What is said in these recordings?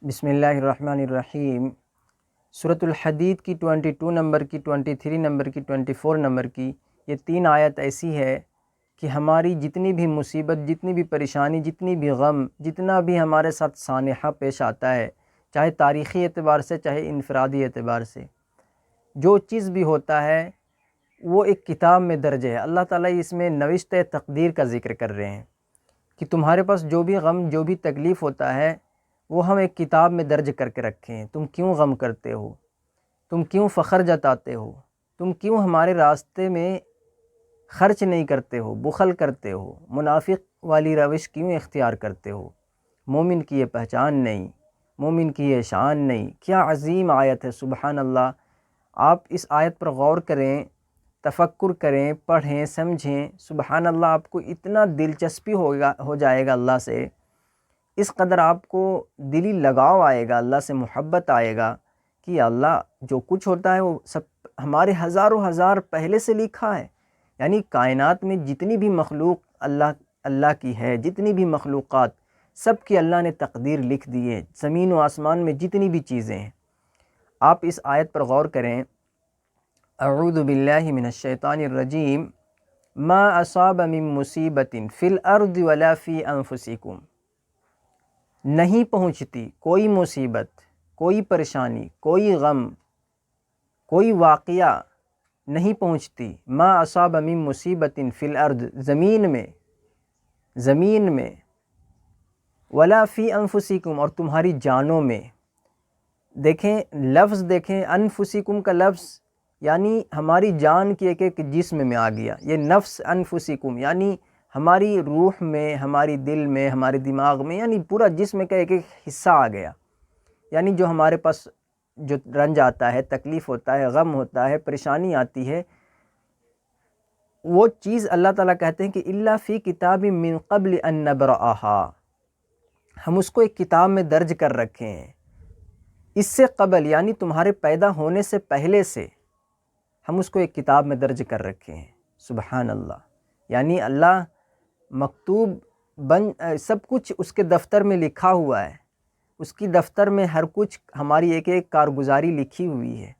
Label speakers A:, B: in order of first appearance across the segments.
A: بسم اللہ الرحمن الرحیم۔ سورۃ الحدید کی 22 نمبر کی، 23 نمبر کی، 24 نمبر کی یہ 3 آیت ایسی ہے کہ ہماری جتنی بھی مصیبت، جتنی بھی پریشانی، جتنی بھی غم، جتنا بھی ہمارے ساتھ سانحہ پیش آتا ہے، چاہے تاریخی اعتبار سے چاہے انفرادی اعتبار سے، جو چیز بھی ہوتا ہے وہ ایک کتاب میں درج ہے۔ اللہ تعالیٰ اس میں نوشتہ تقدیر کا ذکر کر رہے ہیں کہ تمہارے پاس جو بھی غم، جو بھی تکلیف ہوتا ہے وہ ہم ایک کتاب میں درج کر کے رکھے ہیں۔ تم کیوں غم کرتے ہو؟ تم کیوں فخر جتاتے ہو؟ تم کیوں ہمارے راستے میں خرچ نہیں کرتے ہو، بخل کرتے ہو، منافق والی روش کیوں اختیار کرتے ہو؟ مومن کی یہ پہچان نہیں، مومن کی یہ شان نہیں۔ کیا عظیم آیت ہے، سبحان اللہ۔ آپ اس آیت پر غور کریں، تفکر کریں، پڑھیں، سمجھیں، سبحان اللہ، آپ کو اتنا دلچسپی ہو جائے گا اللہ سے، اس قدر آپ کو دلی لگاؤ آئے گا، اللہ سے محبت آئے گا کہ اللہ جو کچھ ہوتا ہے وہ سب ہمارے ہزاروں ہزار پہلے سے لکھا ہے۔ یعنی کائنات میں جتنی بھی مخلوق اللہ کی ہے، جتنی بھی مخلوقات، سب کی اللہ نے تقدیر لکھ دی ہے۔ زمین و آسمان میں جتنی بھی چیزیں ہیں، آپ اس آیت پر غور کریں۔ اعوذ باللہ من الشیطان الرجیم، ما اصاب من مصیبت فی الارض ولا فی انفسکم۔ نہیں پہنچتی کوئی مصیبت، کوئی پریشانی، کوئی غم، کوئی واقعہ نہیں پہنچتی، ما اصاب من مصیبت فی الارض، زمین میں، ولا فی انفسکم، اور تمہاری جانوں میں۔ دیکھیں لفظ، دیکھیں انفسکم کا لفظ یعنی ہماری جان کی ایک ایک جسم میں آ گیا۔ یہ نفس انفسکم یعنی ہماری روح میں، ہماری دل میں، ہمارے دماغ میں، یعنی پورا جسم کا ایک ایک حصہ آ گیا۔ یعنی جو ہمارے پاس جو رنج آتا ہے، تکلیف ہوتا ہے، غم ہوتا ہے، پریشانی آتی ہے، وہ چیز اللہ تعالیٰ کہتے ہیں کہ الا فی کتاب من قبل ان نبرأہا، ہم اس کو ایک کتاب میں درج کر رکھے ہیں۔ اس سے قبل یعنی تمہارے پیدا ہونے سے پہلے سے ہم اس کو ایک کتاب میں درج کر رکھے ہیں۔ سبحان اللہ۔ یعنی اللہ مکتوب سب کچھ اس کے دفتر میں لکھا ہوا ہے، اس کی دفتر میں ہر کچھ ہماری ایک ایک کارگزاری لکھی ہوئی ہے۔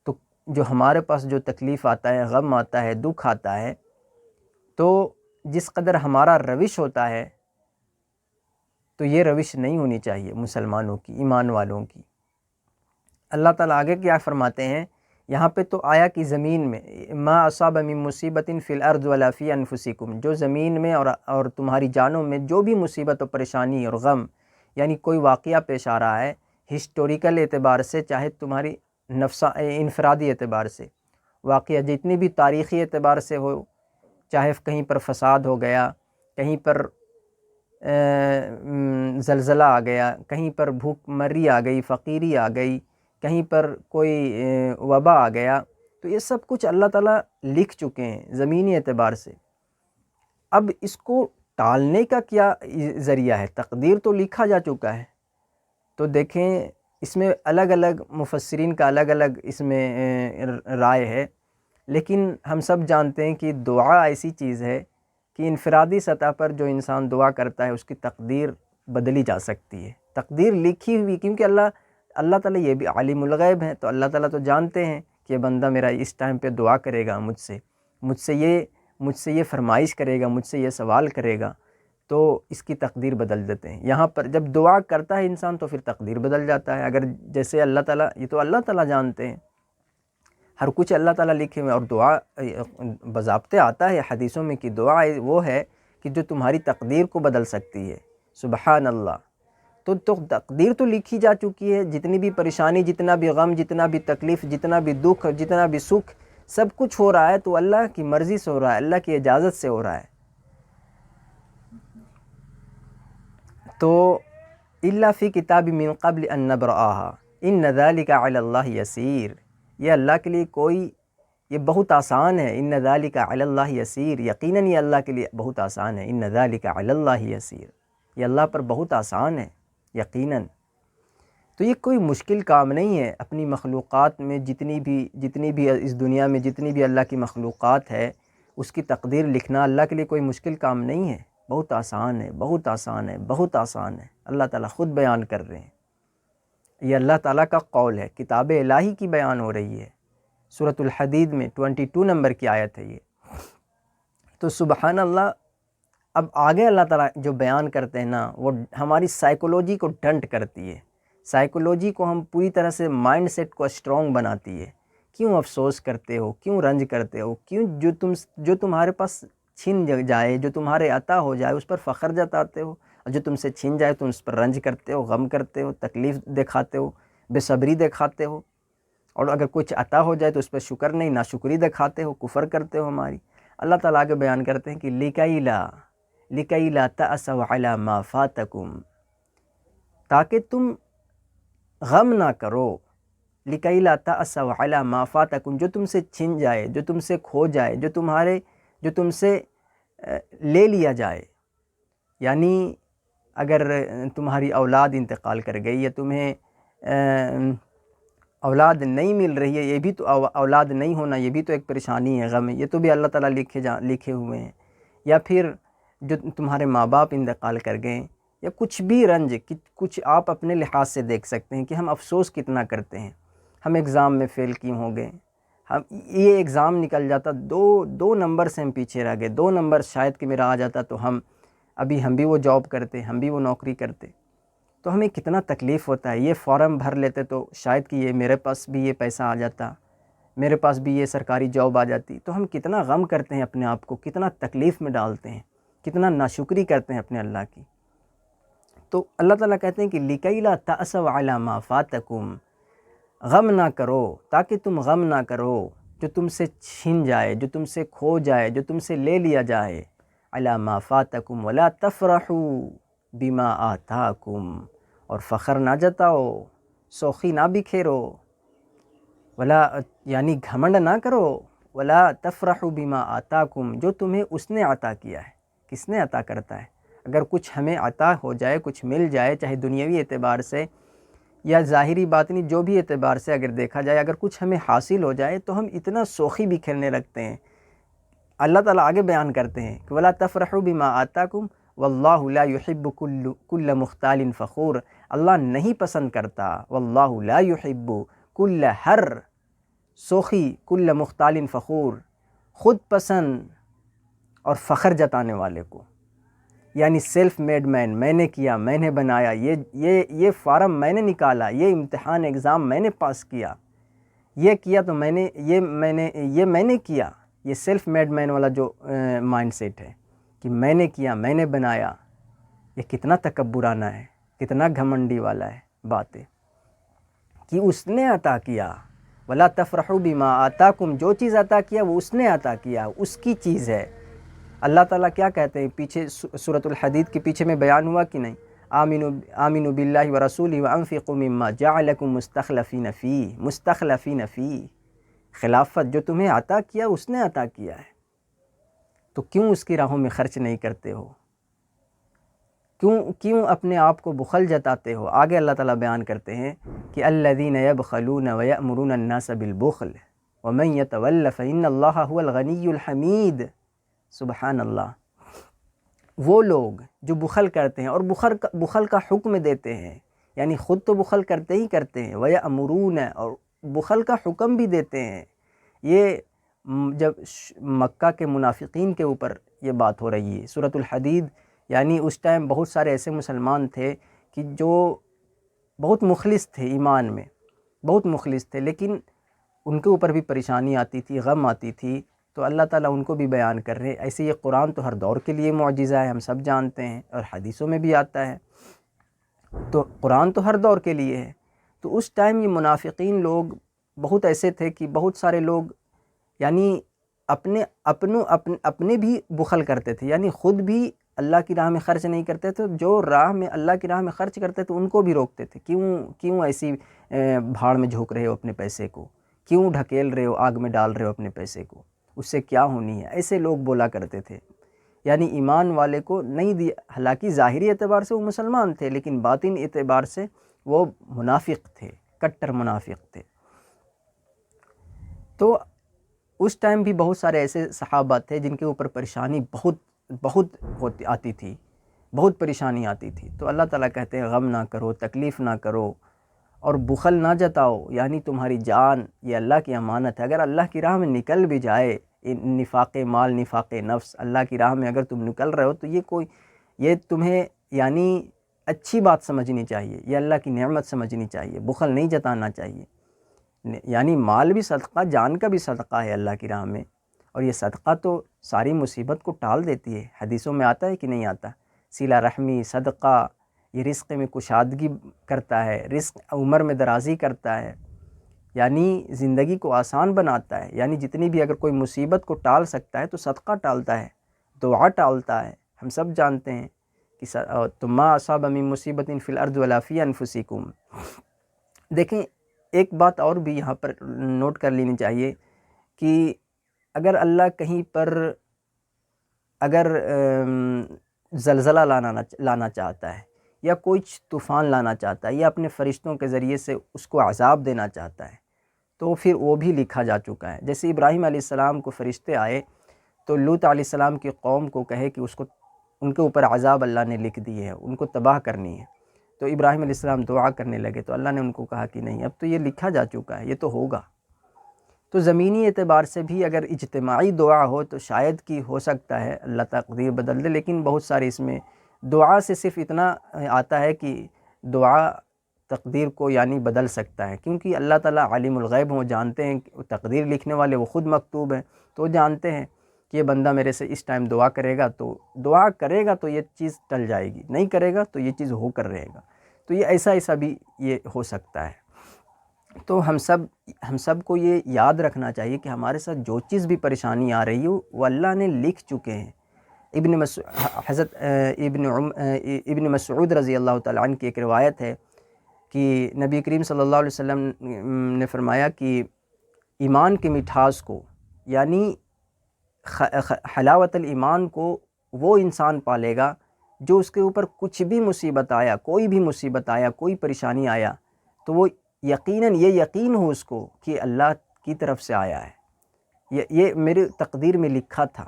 A: تو جو ہمارے پاس جو تکلیف آتا ہے، غم آتا ہے، دکھ آتا ہے، تو جس قدر ہمارا روش ہوتا ہے تو یہ روش نہیں ہونی چاہیے مسلمانوں کی، ایمان والوں کی۔ اللہ تعالیٰ آگے کیا فرماتے ہیں یہاں پہ؟ تو آیا کہ زمین میں، ما اصاب من مصیبت فی الارض ولا فی انفسکم، جو زمین میں اور تمہاری جانوں میں جو بھی مصیبت و پریشانی اور غم، یعنی کوئی واقعہ پیش آ رہا ہے ہسٹوریکل اعتبار سے چاہے تمہاری انفرادی اعتبار سے، واقعہ جتنی بھی تاریخی اعتبار سے ہو، چاہے کہیں پر فساد ہو گیا، کہیں پر زلزلہ آ گیا، کہیں پر بھوک مری آ گئی، فقیری آ گئی، کہیں پر کوئی وبا آ گیا، تو یہ سب کچھ اللہ تعالیٰ لکھ چکے ہیں زمینی اعتبار سے۔ اب اس کو ٹالنے کا کیا ذریعہ ہے؟ تقدیر تو لکھا جا چکا ہے۔ تو دیکھیں اس میں الگ الگ مفسرین کا الگ الگ اس میں رائے ہے، لیکن ہم سب جانتے ہیں کہ دعا ایسی چیز ہے کہ انفرادی سطح پر جو انسان دعا کرتا ہے اس کی تقدیر بدلی جا سکتی ہے۔ تقدیر لکھی ہوئی، کیونکہ اللہ تعالیٰ یہ بھی عالم الغیب ہے، تو اللہ تعالیٰ تو جانتے ہیں کہ یہ بندہ میرا اس ٹائم پہ دعا کرے گا مجھ سے یہ فرمائش کرے گا، مجھ سے یہ سوال کرے گا، تو اس کی تقدیر بدل دیتے ہیں۔ یہاں پر جب دعا کرتا ہے انسان تو پھر تقدیر بدل جاتا ہے۔ اگر جیسے اللہ تعالیٰ، یہ تو اللہ تعالیٰ جانتے ہیں، ہر کچھ اللہ تعالیٰ لکھے ہوئے، اور دعا باضابطے آتا ہے حدیثوں میں کہ دعا وہ ہے کہ جو تمہاری تقدیر کو بدل سکتی ہے۔ سبحان اللہ۔ تو تقدیر تو لکھی جا چکی ہے، جتنی بھی پریشانی، جتنا بھی غم، جتنا بھی تکلیف، جتنا بھی دکھ، جتنا بھی سکھ، سب کچھ ہو رہا ہے تو اللہ کی مرضی سے ہو رہا ہے، اللہ کی اجازت سے ہو رہا ہے۔ تو الا فی کتاب من قبل ان نبرأہا ان ذلک علی اللہ یسیر، یہ اللہ کے لیے یہ بہت آسان ہے۔ ان ذلک علی اللہ یسیر، یقیناً یہ اللہ کے لیے بہت آسان ہے۔ ان ذلک علی اللہ یسیر، یہ اللہ پر بہت آسان ہے یقیناً۔ تو یہ کوئی مشکل کام نہیں ہے۔ اپنی مخلوقات میں جتنی بھی اس دنیا میں جتنی بھی اللہ کی مخلوقات ہے، اس کی تقدیر لکھنا اللہ کے لیے کوئی مشکل کام نہیں ہے، بہت آسان ہے، بہت آسان ہے، بہت آسان ہے۔ اللہ تعالیٰ خود بیان کر رہے ہیں، یہ اللہ تعالیٰ کا قول ہے، کتاب الہی کی بیان ہو رہی ہے، سورۃ الحدید میں 22 نمبر کی آیت ہے یہ۔ تو سبحان اللہ، اب آگے اللہ تعالیٰ جو بیان کرتے ہیں نا، وہ ہماری سائیکولوجی کو ڈنٹ کرتی ہے، سائیکولوجی کو ہم پوری طرح سے مائنڈ سیٹ کو اسٹرانگ بناتی ہے۔ کیوں افسوس کرتے ہو، کیوں رنج کرتے ہو، کیوں جو تمہارے پاس چھن جائے، جو تمہارے عطا ہو جائے اس پر فخر جتاتے ہو، اور جو تم سے چھن جائے تم اس پر رنج کرتے ہو، غم کرتے ہو، تکلیف دکھاتے ہو، بے صبری دکھاتے ہو، اور اگر کچھ عطا ہو جائے تو اس پر شکر نہیں، ناشکری دکھاتے ہو، کفر کرتے ہو ہماری۔ اللہ تعالیٰ آگے بیان کرتے ہیں کہ لِكَيْ لَا تَأْسَوْا عَلَى مَا فَاتَكُمْ، تاکہ تم غم نہ کرو، لِكَيْ لَا تَأْسَوْا عَلَى مَا فَاتَكُمْ، جو تم سے چھن جائے، جو تم سے کھو جائے، جو تم سے لے لیا جائے۔ یعنی اگر تمہاری اولاد انتقال کر گئی، یا تمہیں اولاد نہیں مل رہی ہے، یہ بھی تو اولاد نہیں ہونا یہ بھی تو ایک پریشانی ہے، غم ہے، یہ تو بھی اللہ تعالیٰ لکھے ہوئے ہیں۔ یا پھر جو تمہارے ماں باپ انتقال کر گئے، یا کچھ بھی رنج، کچھ آپ اپنے لحاظ سے دیکھ سکتے ہیں کہ ہم افسوس کتنا کرتے ہیں۔ ہم ایگزام میں فیل کیوں ہو گئے، یہ ایگزام نکل جاتا، دو نمبر سے ہم پیچھے رہ گئے، 2 نمبر شاید کہ میرا آ جاتا تو ہم بھی وہ جاب کرتے، ہم بھی وہ نوکری کرتے، تو ہمیں کتنا تکلیف ہوتا ہے۔ یہ فارم بھر لیتے تو شاید کہ یہ میرے پاس بھی یہ پیسہ آ جاتا، میرے پاس بھی یہ سرکاری جاب آ جاتی، تو ہم کتنا غم کرتے ہیں اپنے آپ کو، کتنا تکلیف میں ڈالتے ہیں، کتنا ناشکری کرتے ہیں اپنے اللہ کی۔ تو اللہ تعالیٰ کہتے ہیں کہ لِكَيْ لَا تَأْسَوْا عَلَى مَا فَاتَكُمْ، غم نہ کرو، تاکہ تم غم نہ کرو جو تم سے چھن جائے، جو تم سے کھو جائے، جو تم سے لے لیا جائے، عَلَى مَا فَاتَكُمْ وَلَا تَفْرَحُوا بِمَا آتَاكُمْ، اور فخر نہ جتاؤ، شوخی نہ بکھیرو، یعنی گھمنڈ نہ کرو، وَلَا تَفْرَحُوا بِمَا آتَاكُمْ، جو تمہیں اس نے عطا کیا ہے۔ کس نے عطا کرتا ہے؟ اگر کچھ ہمیں عطا ہو جائے، کچھ مل جائے، چاہے دنیاوی اعتبار سے یا ظاہری باطنی جو بھی اعتبار سے اگر دیکھا جائے، اگر کچھ ہمیں حاصل ہو جائے تو ہم اتنا شوخی بکھیرنے لگتے ہیں۔ اللہ تعالیٰ آگے بیان کرتے ہیں کہ وَلَا تَفْرَحُوا بِمَا آتَاكُمْ وَاللَّهُ لَا يُحِبُّ كُلَّ مُخْتَالٍ فَخُورٍ، اللہ نہیں پسند کرتا، وَاللَّهُ لَا يُحِبُّ كُلَّ ہر شوخی، كُلَّ مُخْتَالٍ فَخُور، خود پسند اور فخر جتانے والے کو، یعنی سیلف میڈ مین، میں نے کیا، میں نے بنایا، یہ فارم میں نے نکالا، یہ امتحان ایگزام میں نے پاس کیا، یہ کیا تو میں نے کیا، یہ سیلف میڈ مین والا جو مائنڈ سیٹ ہے کہ میں نے کیا، میں نے بنایا، یہ کتنا تکبرانہ ہے، کتنا گھمنڈی والا ہے بات ہے کہ اس نے عطا کیا۔ وَلَا تَفْرَحُوا بِمَا آتَاكُمْ، جو چیز عطا کیا وہ اس نے عطا کیا، اس کی چیز ہے۔ اللہ تعالیٰ کیا کہتے ہیں پیچھے سورۃ الحدید کے پیچھے میں بیان ہوا کہ نہیں، آمنوا باللہ ورسولہ وانفقوا مما جعلکم مستخلفین فیہ، خلافت جو تمہیں عطا کیا اس نے عطا کیا ہے، تو کیوں اس کی راہوں میں خرچ نہیں کرتے ہو، کیوں اپنے آپ کو بخل جتاتے ہو۔ آگے اللہ تعالیٰ بیان کرتے ہیں کہ الذین یبخلون ویأمرون الناس بالبخل ومن یتول فإن اللہ هو الغنی الحمید۔ سبحان اللہ، وہ لوگ جو بخل کرتے ہیں اور بخل کا حکم دیتے ہیں، یعنی خود تو بخل کرتے ہی کرتے ہیں، وَيَأْمُرُونَ، اور بخل کا حکم بھی دیتے ہیں۔ یہ جب مکہ کے منافقین کے اوپر یہ بات ہو رہی ہے، سورۃ الحدید، یعنی اس ٹائم بہت سارے ایسے مسلمان تھے کہ جو بہت مخلص تھے، ایمان میں بہت مخلص تھے، لیکن ان کے اوپر بھی پریشانی آتی تھی، غم آتی تھی، تو اللہ تعالیٰ ان کو بھی بیان کر رہے ہیں۔ ایسے یہ قرآن تو ہر دور کے لیے معجزہ ہے، ہم سب جانتے ہیں، اور حدیثوں میں بھی آتا ہے، تو قرآن تو ہر دور کے لیے ہے۔ تو اس ٹائم یہ منافقین لوگ بہت ایسے تھے کہ بہت سارے لوگ یعنی اپنے بھی بخل کرتے تھے، یعنی خود بھی اللہ کی راہ میں خرچ نہیں کرتے تھے، جو راہ میں اللہ کی راہ میں خرچ کرتے تھے ان کو بھی روکتے تھے، کیوں ایسی بھاڑ میں جھونک رہے ہو اپنے پیسے کو، کیوں ڈھکیل رہے ہو، آگ میں ڈال رہے ہو اپنے پیسے کو، اس سے کیا ہونی ہے، ایسے لوگ بولا کرتے تھے۔ یعنی ایمان والے کو نہیں دیا، حالانکہ ظاہری اعتبار سے وہ مسلمان تھے، لیکن باطن اعتبار سے وہ منافق تھے، کٹر منافق تھے۔ تو اس ٹائم بھی بہت سارے ایسے صحابہ تھے جن کے اوپر پریشانی بہت بہت آتی تھی، بہت پریشانی آتی تھی، تو اللہ تعالیٰ کہتے ہیں غم نہ کرو، تکلیف نہ کرو اور بخل نہ جتاؤ، یعنی تمہاری جان یہ اللہ کی امانت ہے، اگر اللہ کی راہ میں نکل بھی جائے، نفاق مال، نفاق نفس، اللہ کی راہ میں اگر تم نکل رہے ہو تو یہ تمہیں یعنی اچھی بات سمجھنی چاہیے، یہ اللہ کی نعمت سمجھنی چاہیے، بخل نہیں جتانا چاہیے، یعنی مال بھی صدقہ، جان کا بھی صدقہ ہے اللہ کی راہ میں، اور یہ صدقہ تو ساری مصیبت کو ٹال دیتی ہے، حدیثوں میں آتا ہے کہ نہیں آتا، صلہ رحمی، صدقہ، یہ رزق میں کشادگی کرتا ہے، رزق عمر میں درازی کرتا ہے، یعنی زندگی کو آسان بناتا ہے، یعنی جتنی بھی اگر کوئی مصیبت کو ٹال سکتا ہے تو صدقہ ٹالتا ہے، دعا ٹالتا ہے، ہم سب جانتے ہیں کہ تم ما اصاب من مصیبت فی الارض ولا فی انفسکم۔ دیکھیں ایک بات اور بھی یہاں پر نوٹ کر لینی چاہیے کہ اگر اللہ کہیں پر اگر زلزلہ لانا چاہتا ہے یا کوئی طوفان لانا چاہتا ہے یا اپنے فرشتوں کے ذریعے سے اس کو عذاب دینا چاہتا ہے تو پھر وہ بھی لکھا جا چکا ہے۔ جیسے ابراہیم علیہ السلام کو فرشتے آئے تو لوط علیہ السلام کی قوم کو کہے کہ ان کے اوپر عذاب اللہ نے لکھ دیے ہیں، ان کو تباہ کرنی ہے، تو ابراہیم علیہ السلام دعا کرنے لگے تو اللہ نے ان کو کہا کہ نہیں، اب تو یہ لکھا جا چکا ہے، یہ تو ہوگا۔ تو زمینی اعتبار سے بھی اگر اجتماعی دعا ہو تو شاید کہ ہو سکتا ہے اللہ تقدیر بدل دے، لیکن بہت سارے اس میں دعا سے صرف اتنا آتا ہے کہ دعا تقدیر کو یعنی بدل سکتا ہے، کیونکہ اللہ تعالیٰ عالم الغیب وہ جانتے ہیں کہ تقدیر لکھنے والے وہ خود مکتوب ہیں، تو جانتے ہیں کہ یہ بندہ میرے سے اس ٹائم دعا کرے گا تو یہ چیز ٹل جائے گی، نہیں کرے گا تو یہ چیز ہو کر رہے گا، تو یہ ایسا بھی یہ ہو سکتا ہے۔ تو ہم سب کو یہ یاد رکھنا چاہیے کہ ہمارے ساتھ جو چیز بھی پریشانی آ رہی ہو وہ اللہ نے لکھ چکے ہیں۔ حضرت ابن مسعود رضی اللہ تعالیٰ عنہ کی ایک روایت ہے کہ نبی کریم صلی اللہ علیہ وسلم نے فرمایا کہ ایمان کی مٹھاس کو یعنی حلاوت الایمان کو وہ انسان پالے گا جو اس کے اوپر کچھ بھی مصیبت آیا، کوئی بھی مصیبت آیا، کوئی پریشانی آیا تو وہ یقیناً یہ یقین ہو اس کو کہ اللہ کی طرف سے آیا ہے، یہ میرے تقدیر میں لکھا تھا،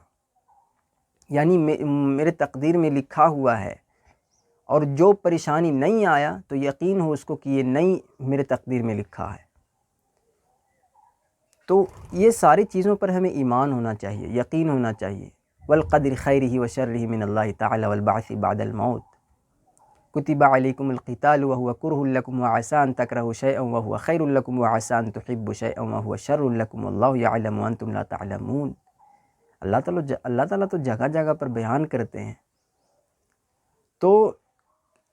A: یعنی میرے تقدیر میں لکھا ہوا ہے، اور جو پریشانی نہیں آیا تو یقین ہو اس کو کہ یہ نہیں میرے تقدیر میں لکھا ہے۔ تو یہ ساری چیزوں پر ہمیں ایمان ہونا چاہیے، یقین ہونا چاہیے۔ والقدر خیرہ وشرہ من اللہ تعالی والبعث بعد الموت، کتب علیکم القتال وهو کرہ لکم وعسى ان تکرہوا شیئا وهو خیر لکم وعسى ان تحبوا شیئا وهو شر لکم واللہ یعلم وانتم لا تعلمون۔ اللہ تعالیٰ تو جگہ جگہ پر بیان کرتے ہیں۔ تو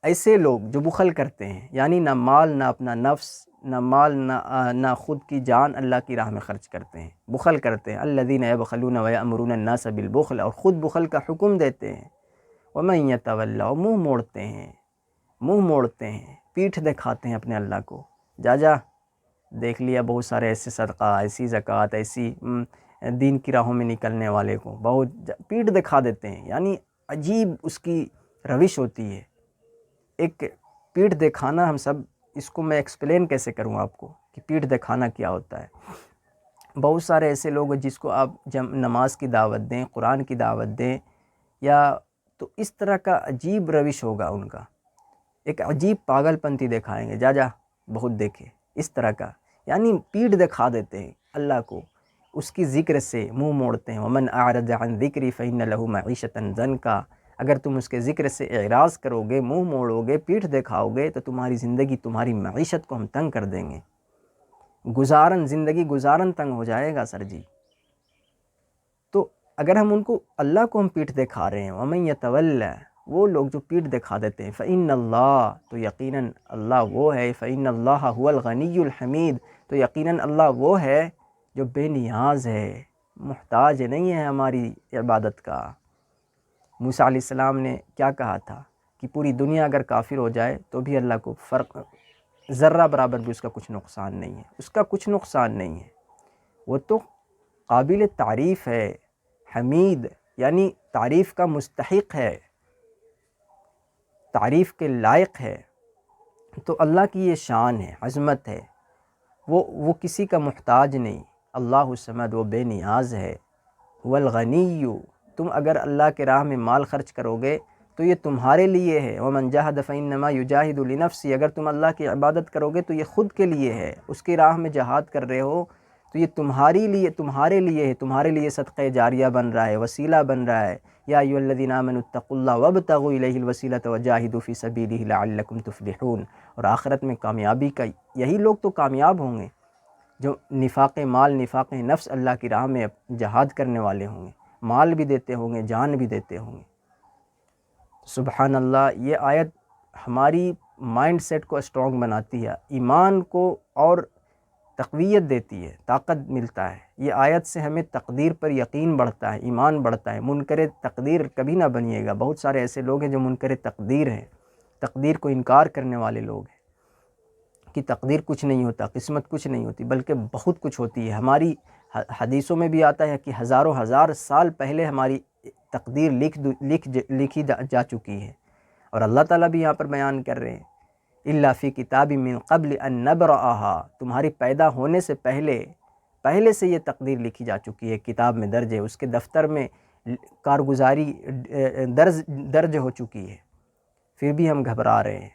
A: ایسے لوگ جو بخل کرتے ہیں، یعنی نہ مال، نہ اپنا نفس، نہ مال، نہ خود کی جان اللہ کی راہ میں خرچ کرتے ہیں، بخل کرتے ہیں، الذین یبخلون ویأمرون الناس بالبخل، اور خود بخل کا حکم دیتے ہیں، ومن یتولی، اور منہ موڑتے ہیں، پیٹھ دکھاتے ہیں اپنے اللہ کو۔ جا دیکھ لیا بہت سارے ایسے صدقہ، ایسی زکوٰۃ، ایسی دین کی راہوں میں نکلنے والے کو بہت پیٹھ دکھا دیتے ہیں، یعنی عجیب اس کی روش ہوتی ہے۔ ایک پیٹھ دکھانا، ہم سب اس کو میں ایکسپلین کیسے کروں آپ کو کہ پیٹھ دکھانا کیا ہوتا ہے۔ بہت سارے ایسے لوگ ہیں جس کو آپ جب نماز کی دعوت دیں، قرآن کی دعوت دیں، یا تو اس طرح کا عجیب روش ہوگا ان کا، ایک عجیب پاگل پنتی دکھائیں گے، جا بہت دیکھے اس طرح کا، یعنی پیٹھ دکھا دیتے ہیں اللہ کو، اس کی ذکر سے منہ موڑتے ہیں۔ ومن اعرض عن ذکری فإن له معیشۃ ضنکا، اگر تم اس کے ذکر سے اعراض کرو گے، منہ موڑو گے، پیٹھ دکھاؤ گے تو تمہاری زندگی، تمہاری معیشت کو ہم تنگ کر دیں گے، زندگی گزارن تنگ ہو جائے گا سر جی۔ تو اگر ہم ان کو، اللہ کو ہم پیٹھ دکھا رہے ہیں، ومن یتولی، وہ لوگ جو پیٹھ دکھا دیتے ہیں، فإن اللہ، تو یقیناً اللہ وہ ہے، فإن اللہ هو الغنی الحمید، تو یقیناً اللہ وہ ہے جو بے نیاز ہے، محتاج نہیں ہے ہماری عبادت کا۔ موسیٰ علیہ السلام نے کیا کہا تھا کہ پوری دنیا اگر کافر ہو جائے تو بھی اللہ کو فرق ذرہ برابر بھی اس کا کچھ نقصان نہیں ہے، اس کا کچھ نقصان نہیں ہے، وہ تو قابل تعریف ہے، حمید، یعنی تعریف کا مستحق ہے، تعریف کے لائق ہے۔ تو اللہ کی یہ شان ہے، عظمت ہے، وہ کسی کا محتاج نہیں، اللہ الصمد، وہ بے نیاز ہے، والغنی، تم اگر اللہ کے راہ میں مال خرچ کرو گے تو یہ تمہارے لیے ہے، وَمَنْ جَاهَدَ فَإِنَّمَا يُجَاهِدُ لِنَفْسِهِ، اگر تم اللہ کی عبادت کرو گے تو یہ خود کے لیے ہے، اس کی راہ میں جہاد کر رہے ہو تو یہ تمہارے لیے ہے، تمہارے لیے صدقہ جاریہ بن رہا ہے، وسیلہ بن رہا ہے۔ یا ایھا الذین آمنوا اتقوا اللہ وابتغوا الیہ الوسیلۃ وجاہدوا فی سبیلہ لعلکم تفلحون۔ اور آخرت میں کامیابی کا یہی لوگ تو کامیاب ہوں گے جو نفاق مال نفاق نفس اللہ کی راہ میں جہاد کرنے والے ہوں گے، مال بھی دیتے ہوں گے، جان بھی دیتے ہوں گے۔ سبحان اللہ، یہ آیت ہماری مائنڈ سیٹ کو اسٹرانگ بناتی ہے، ایمان کو اور تقویت دیتی ہے، طاقت ملتا ہے۔ یہ آیت سے ہمیں تقدیر پر یقین بڑھتا ہے، ایمان بڑھتا ہے، منکر تقدیر کبھی نہ بنیے گا۔ بہت سارے ایسے لوگ ہیں جو منکر تقدیر ہیں، تقدیر کو انکار کرنے والے لوگ ہیں کہ تقدیر کچھ نہیں ہوتا، قسمت کچھ نہیں ہوتی، بلکہ بہت کچھ ہوتی ہے۔ ہماری حدیثوں میں بھی آتا ہے کہ ہزاروں ہزار سال پہلے ہماری تقدیر لکھی جا چکی ہے، اور اللہ تعالیٰ بھی یہاں پر بیان کر رہے ہیں الا فی کتاب من قبل ان نبرأھا، تمہاری پیدا ہونے سے پہلے سے یہ تقدیر لکھی جا چکی ہے، کتاب میں درج ہے، اس کے دفتر میں کارگزاری درج ہو چکی ہے، پھر بھی ہم گھبرا رہے ہیں۔